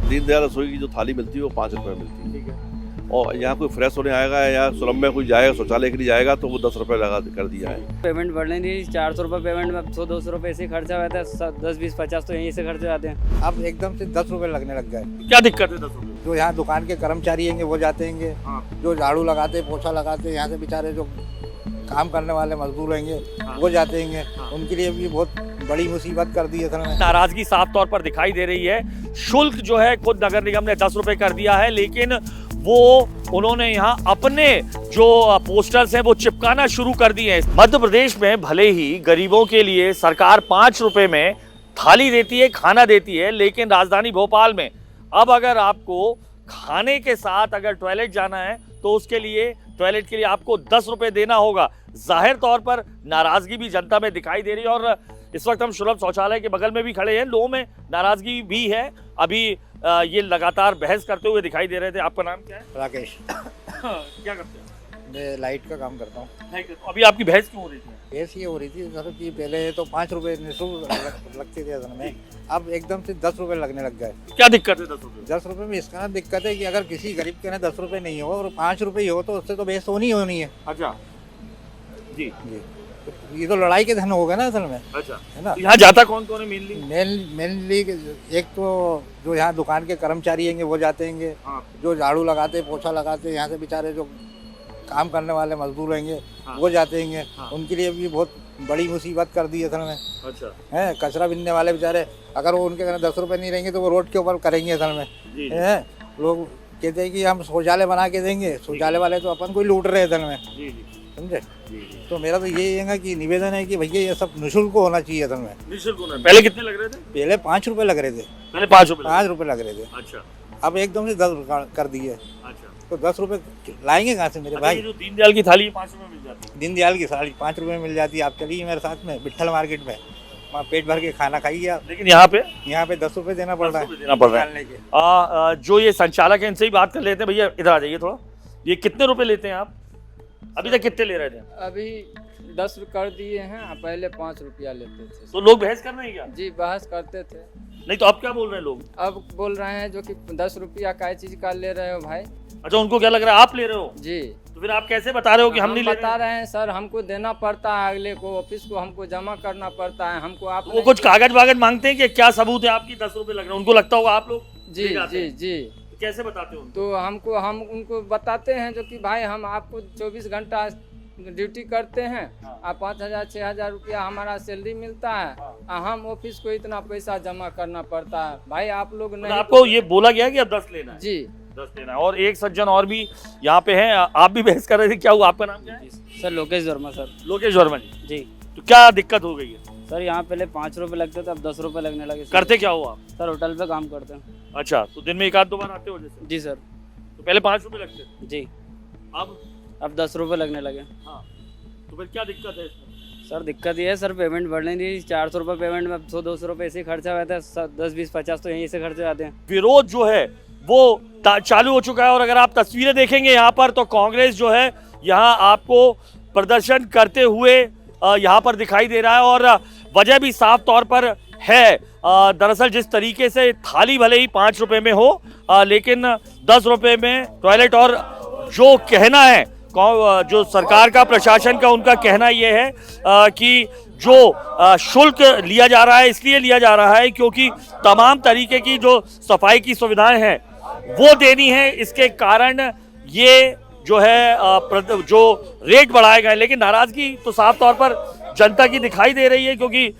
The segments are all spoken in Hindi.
दीनदयाल रसोई की जो थाली मिलती है वो 5 रुपये में मिलती है। ठीक है। और यहाँ कोई फ्रेश होने आएगा या सुलभ में कोई जाएगा शौचालय के लिए जाएगा तो वो 10 रुपये लगा कर दिया है। पेमेंट बढ़ने दी 400 रुपये पेमेंट में 100-200 रुपये ऐसे ही खर्चा होता है, 10-20-50 तो यहीं से खर्चे आते हैं। अब एकदम से 10 रुपए लगने लग गए। क्या दिक्कत है 10 रुपये? जो यहाँ दुकान के कर्मचारी हैं वो जाते हैं, हाँ। जो झाड़ू लगाते पोछा लगाते यहाँ से बेचारे जो काम करने वाले मजदूर हैं हाँ। वो जाते हैं, हाँ। उनके लिए भी बहुत बड़ी मुसीबत कर दी है सर ने। नाराजगी साफ तौर पर दिखाई दे रही है। शुल्क जो है खुद नगर निगम ने 10 रुपए कर दिया है, लेकिन वो उन्होंने यहाँ अपने जो पोस्टर्स हैं वो चिपकाना शुरू कर दिए हैं। मध्य प्रदेश में भले ही गरीबों के लिए सरकार 5 रुपए में थाली देती है, खाना देती है, लेकिन राजधानी भोपाल में अब अगर आपको खाने के साथ अगर टॉयलेट जाना है तो उसके लिए टॉयलेट के लिए आपको 10 रुपए देना होगा। जाहिर तौर पर नाराजगी भी जनता में दिखाई दे रही है और इस वक्त हम सुलभ शौचालय के बगल में भी खड़े हैं। लोगों में नाराजगी भी है। अभी ये लगातार बहस करते हुए दिखाई दे रहे थे। आपका नाम क्या है? राकेश। क्या करते हैं? मैं लाइट का काम करता हूँ। अभी आपकी बहस क्यों हो रही थी? बहस ये हो रही थी सर कि पहले तो 5 रुपए निःशुल्क लगते थे सर में, अब एकदम से 10 रुपए लगने लग गए। क्या दिक्कत है 10 रुपए? 10 रुपए में इसका ना दिक्कत है कि अगर किसी गरीब के ना 10 रुपए नहीं हो और 5 रुपए ही हो तो उससे तो बहस होनी है। अच्छा जी जी, तो ये तो लड़ाई के धन हो गए ना असल में, अच्छा है ना। यहाँ जाता कौन कौन है मेनली? मेनली एक तो जो यहाँ दुकान के कर्मचारी हैं वो जाते हैं, हाँ। जो झाड़ू लगाते पोछा लगाते यहाँ से बेचारे जो काम करने वाले मजदूर हैं हाँ। वो जाते हैं, हाँ। उनके लिए भी बहुत बड़ी मुसीबत कर दी है असल में। अच्छा है कचरा बिनने वाले बेचारे, अगर वो उनके घर 10 रुपए नहीं रहेंगे तो वो रोड के ऊपर करेंगे असल में। जी, जी। है लोग कहते हैं कि हम शौचालय बना के देंगे, शौचालय वाले तो अपन को ही लूट रहे हैं असल में, जी जी समझे। जी जी। तो मेरा तो यही है कि निवेदन है कि भैया ये सब निःशुल्क होना चाहिए असल में। निःशुल्क होना है। पहले कितने लग रहे थे? पहले 5 रुपए लग रहे थे, पहले 5 रुपए 5 रुपए लग रहे थे, अच्छा अब एकदम से 10 कर दिए। अच्छा। तो 10 रुपए लाएंगे कहाँ से मेरे अच्छा, ये भाई? जो दीनदयाल की थाली 5 रुपए मिल जाती है। दीनदयाल की साड़ी 5 रुपए में मिल जाती है। आप चलिए मेरे साथ में विट्ठल मार्केट में, वहाँ पेट भर के खाना खाइए आप। लेकिन यहाँ पे यहाँ पे 10 रुपए देना पड़ रहा 10 है रुपए देना पड़ रहा है। निकालने के। जो ये संचालक है इनसे ही बात कर लेते हैं। भैया इधर आ जाइए थोड़ा। ये कितने रुपए लेते हैं आप? अभी तक कितने ले रहे थे? अभी 10 कर दिए हैं, पहले 5 रुपया लेते थे। तो लोग बहस कर रहे हैं क्या? जी बहस करते थे। नहीं तो अब क्या बोल रहे हैं लोग? अब बोल रहे हैं जो कि 10 रुपया काय चीज का ले रहे हो भाई? अच्छा, उनको क्या लग रहा है आप ले रहे हो? जी तो फिर आप कैसे बता रहे हो कि हम नहीं ले बता रहे? रहे हैं सर, हमको देना पड़ता है, अगले को ऑफिस को हमको जमा करना पड़ता है, हमको आप वो कुछ कागज वागज मांगते हैं कि क्या सबूत है आपकी 10 रुपए लग रहे हैं? उनको लगता होगा आप लोग जी ले जाते जी हैं। जी। तो कैसे बताते हो उनको? तो हम उनको बताते हैं जो कि भाई हम आपको 24 घंटा ड्यूटी करते हैं, आप 5,000-6,000 रुपया हमारा सैलरी मिलता है, हम ऑफिस को इतना पैसा जमा करना पड़ता है भाई, आप लोग तो नहीं। आपको ये बोला गया कि अब 10 लेना है? जी 10 लेना है। और एक सज्जन और भी यहाँ पे हैं, आप भी बहस कर रहे थे। क्या हुआ? आपका नाम क्या है? Sir Lokesh Verma sir. लोकेश वर्मा जी। जी तो क्या दिक्कत हो गई है? सर यहाँ पहले 5 रुपए लगते थे, अब 10 रुपए लगने लगे सर। करते क्या हो आप? सर होटल पे काम करते हैं। अच्छा, तो दिन में 1-2 बार आते हो जैसे? जी सर। तो पहले 5 रुपए लगते थे, जी अब 10 रुपए लगने लगे। हाँ, तो फिर क्या दिक्कत है इसमें? सर दिक्कत ये है सर, पेमेंट बढ़ने दी 400 रुपये पेमेंट में 100-200 रुपये ऐसे ही खर्चा होता है, 10-20-50 तो यहीं से खर्चे आते हैं। विरोध जो है वो चालू हो चुका है और अगर आप तस्वीरें देखेंगे यहाँ पर तो कांग्रेस जो है यहाँ आपको प्रदर्शन करते हुए यहाँ पर दिखाई दे रहा है और वजह भी साफ तौर पर है। दरअसल जिस तरीके से थाली भले ही 5 रुपए में हो लेकिन 10 रुपए में टॉयलेट, और जो कहना है जो सरकार का प्रशासन का उनका कहना ये है कि जो शुल्क लिया जा रहा है इसलिए लिया जा रहा है क्योंकि तमाम तरीके की जो सफाई की सुविधाएं हैं वो देनी है, इसके कारण ये जो है जो रेट बढ़ाए गए। लेकिन नाराजगी तो साफ तौर पर जनता की दिखाई दे रही है क्योंकि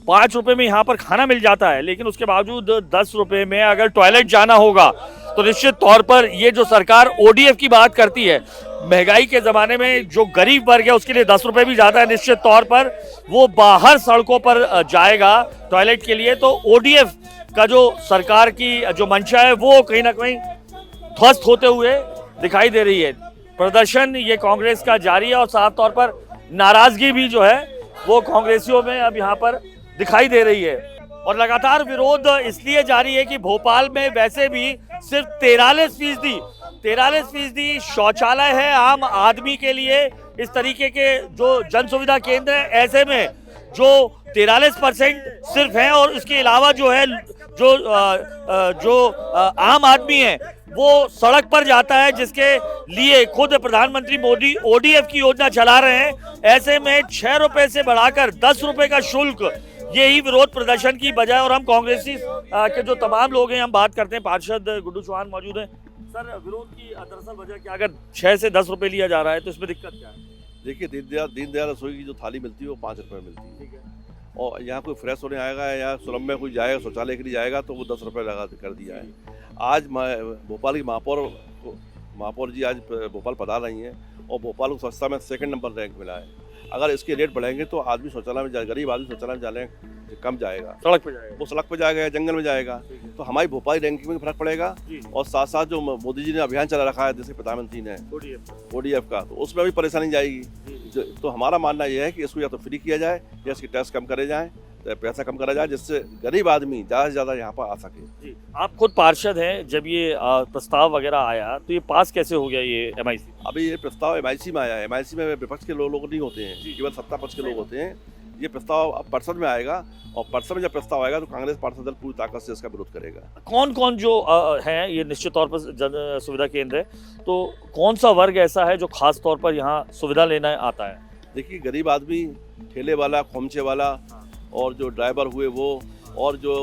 5 रुपए में यहाँ पर खाना मिल जाता है, लेकिन उसके बावजूद 10 रुपए में अगर टॉयलेट जाना होगा तो निश्चित तौर पर ये जो सरकार ODF की बात करती है, महंगाई के ज़माने में जो गरीब वर्ग है उसके लिए 10 रुपए भी ज़्यादा है। निश्चित तौर पर वो बाहर सड़कों पर जाएगा टॉयलेट के लिए, तो ODF का जो सरकार की जो मंशा है वो कहीं ना कहीं ध्वस्त होते हुए दिखाई दे रही है। प्रदर्शन ये कांग्रेस का जारी है और साफ तौर पर नाराजगी भी जो है वो कांग्रेसियों में अब यहाँ पर दिखाई दे रही है। और लगातार विरोध इसलिए जारी है कि भोपाल में वैसे भी सिर्फ 43% शौचालय है आम आदमी के लिए। इस तरीके के जो जन सुविधा केंद्र है, ऐसे में जो 43% सिर्फ है। और इसके अलावा जो है जो आम आदमी है वो सड़क पर जाता है, जिसके लिए खुद प्रधानमंत्री मोदी ODF की योजना चला रहे हैं। ऐसे में 6 रुपए से बढ़ाकर 10 रुपए का शुल्क, यही विरोध प्रदर्शन की वजह। और हम कांग्रेसी के जो तमाम लोग हैं, हम बात करते हैं, पार्षद गुड्डू चौहान मौजूद हैं। सर, विरोध की दरअसल वजह क्या, अगर 6 से 10 रुपए लिया जा रहा है तो इसमें दिक्कत क्या है? देखिए, दीनदयाल रसोई की जो थाली मिलती है वो 5 रुपये में मिलती है। ठीक है। और यहाँ कोई फ्रेश होने आएगा या सुलभ में कोई जाएगा, शौचालय के लिए जाएगा, तो वो 10 रुपये लगा कर दिया है। आज भोपाल की महापौर जी आज भोपाल पधार रही हैं और भोपाल को स्वच्छता में 2nd नंबर रैंक मिला है। अगर इसके रेट बढ़ेंगे तो आदमी शौचालय में गरीब आदमी शौचालय में जाने कम जाएगा, सड़क पे जाएगा, वो सड़क पे जाएगा या जंगल में जाएगा। तो हमारी भोपाल रैंकिंग में फर्क पड़ेगा। और साथ साथ जो मोदी जी ने अभियान चला रखा है, जैसे प्रधानमंत्री ने ODF का, तो उसमें भी परेशानी जाएगी। तो हमारा मानना यह है कि इसको या तो फ्री किया जाए या इसकी टैक्स कम करे जाए, तो पैसा कम करा जाए, जिससे गरीब आदमी ज़्यादा से ज़्यादा यहाँ पर आ सके। जी, आप खुद पार्षद हैं। जब ये प्रस्ताव वगैरह आया तो ये पास कैसे हो गया ये MIC? अभी ये प्रस्ताव MIC में आया है। MIC में विपक्ष के लोग नहीं होते हैं, केवल सत्ता पक्ष के लोग होते हैं। ये प्रस्ताव अब परिषद में आएगा और परिषद में जब प्रस्ताव आएगा तो कांग्रेस पार्षद दल पूरी ताकत से इसका विरोध करेगा। कौन कौन जो हैं, ये निश्चित तौर पर जन सुविधा केंद्र है, तो कौन सा वर्ग ऐसा है जो खास तौर पर यहाँ सुविधा लेना आता है? देखिए, गरीब आदमी, ठेले वाला, खोमचे वाला, और जो ड्राइवर हुए वो, और जो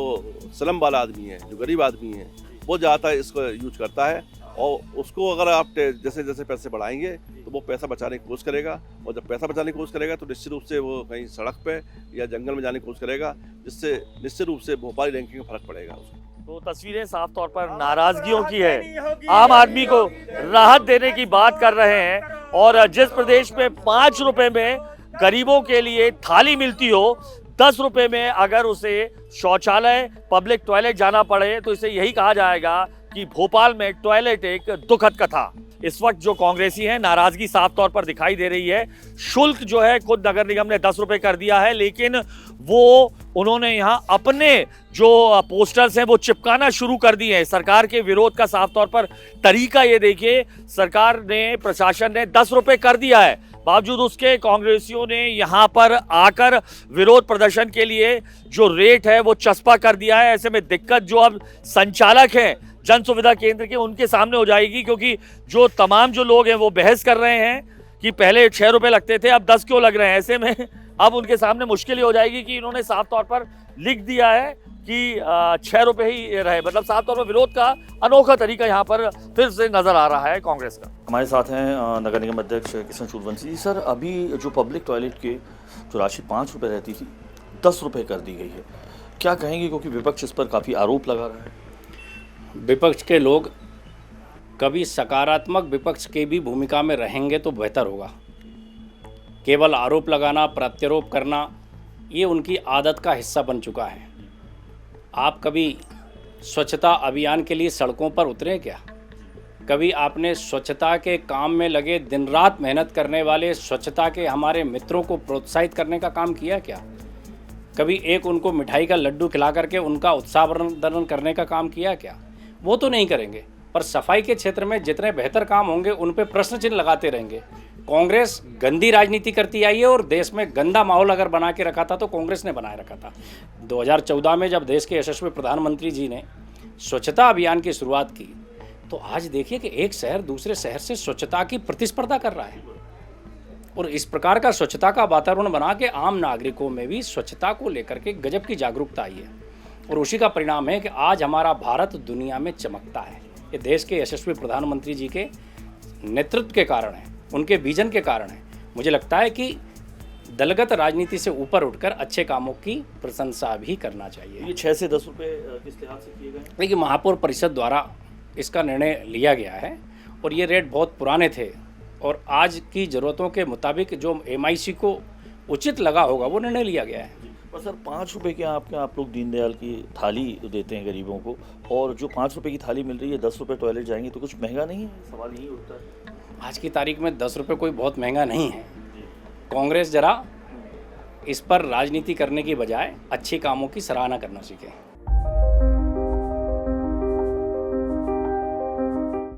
स्लम वाला आदमी है, जो गरीब आदमी है, वो ज़्यादातर इसको यूज करता है। और उसको अगर आप जैसे जैसे पैसे बढ़ाएंगे तो वो पैसा बचाने की कोशिश करेगा, और जब पैसा बचाने की कोशिश करेगा तो निश्चित रूप से वो कहीं सड़क पे या जंगल में जाने की कोशिश करेगा, जिससे निश्चित रूप से भोपाल रैंकिंग में फर्क पड़ेगा उसको। तो तस्वीरें साफ तौर पर नाराजगियों की है। आम आदमी को राहत देने की बात कर रहे हैं, और जिस प्रदेश में 5 रुपए में गरीबों के लिए थाली मिलती हो, 10 रुपए में अगर उसे शौचालय, पब्लिक टॉयलेट जाना पड़े, तो इसे यही कहा जाएगा कि भोपाल में टॉयलेट एक दुखद कथा। इस वक्त जो कांग्रेसी हैं, नाराजगी साफ तौर पर दिखाई दे रही है। शुल्क जो है खुद नगर निगम ने 10 रुपए कर दिया है, लेकिन वो उन्होंने यहाँ अपने जो पोस्टर्स हैं वो चिपकाना शुरू कर दिए हैं। सरकार के विरोध का साफ तौर पर तरीका ये देखिए, सरकार ने, प्रशासन ने 10 रुपए कर दिया है, बावजूद उसके कांग्रेसियों ने यहाँ पर आकर विरोध प्रदर्शन के लिए जो रेट है वो चस्पा कर दिया है। ऐसे में दिक्कत जो अब संचालक हैं जन सुविधा केंद्र के, उनके सामने हो जाएगी, क्योंकि जो तमाम जो लोग हैं वो बहस कर रहे हैं कि पहले 6 रुपए लगते थे, अब 10 क्यों लग रहे हैं। ऐसे में अब उनके सामने मुश्किल ही हो जाएगी कि इन्होंने साफ तौर पर लिख दिया है कि 6 रुपए ही रहे। मतलब साफ तौर पर विरोध का अनोखा तरीका यहाँ पर फिर से नजर आ रहा है कांग्रेस का। हमारे साथ हैं नगर निगम अध्यक्ष किशन सूर्यवंशी जी। सर, अभी जो पब्लिक टॉयलेट की जो राशि 5 रुपए रहती थी, 10 रुपए कर दी गई है, क्या कहेंगे? क्योंकि विपक्ष इस पर काफ़ी आरोप लगा रहा है। विपक्ष के लोग कभी सकारात्मक विपक्ष की भी भूमिका में रहेंगे तो बेहतर होगा। केवल आरोप लगाना, प्रत्यारोप करना, ये उनकी आदत का हिस्सा बन चुका है। आप कभी स्वच्छता अभियान के लिए सड़कों पर उतरे क्या? कभी आपने स्वच्छता के काम में लगे, दिन रात मेहनत करने वाले स्वच्छता के हमारे मित्रों को प्रोत्साहित करने का काम किया क्या? कभी एक उनको मिठाई का लड्डू खिला करके उनका उत्साहवर्धन करने का काम किया क्या? वो तो नहीं करेंगे, पर सफाई के क्षेत्र में जितने बेहतर काम होंगे उन पे प्रश्न चिन्ह लगाते रहेंगे। कांग्रेस गंदी राजनीति करती आई है, और देश में गंदा माहौल अगर बना के रखा था तो कांग्रेस ने बनाए रखा था। 2014 में जब देश के यशस्वी प्रधानमंत्री जी ने स्वच्छता अभियान की शुरुआत की, तो आज देखिए कि एक शहर दूसरे शहर से स्वच्छता की प्रतिस्पर्धा कर रहा है, और इस प्रकार का स्वच्छता का वातावरण बना के आम नागरिकों में भी स्वच्छता को लेकर के गजब की जागरूकता आई है। और उसी का परिणाम है कि आज हमारा भारत दुनिया में चमकता है। ये देश के यशस्वी प्रधानमंत्री जी के नेतृत्व के कारण है, उनके विजन के कारण है। मुझे लगता है कि दलगत राजनीति से ऊपर उठकर अच्छे कामों की प्रशंसा भी करना चाहिए। ये 6 से 10 रुपए किस लिहाज से किए गए? देखिए, महापौर परिषद द्वारा इसका निर्णय लिया गया है, और ये रेट बहुत पुराने थे, और आज की ज़रूरतों के मुताबिक जो MIC को उचित लगा होगा वो निर्णय लिया गया है। पर सर, 5 रुपए के आप लोग दीनदयाल की थाली देते हैं गरीबों को, और जो 5 रुपए की थाली मिल रही है, 10 रुपए टॉयलेट जाएंगे, तो कुछ महंगा नहीं है? सवाल यही उठता है। आज की तारीख में 10 रुपये कोई बहुत महंगा नहीं है। कांग्रेस जरा इस पर राजनीति करने की बजाय अच्छे कामों की सराहना करना सीखे।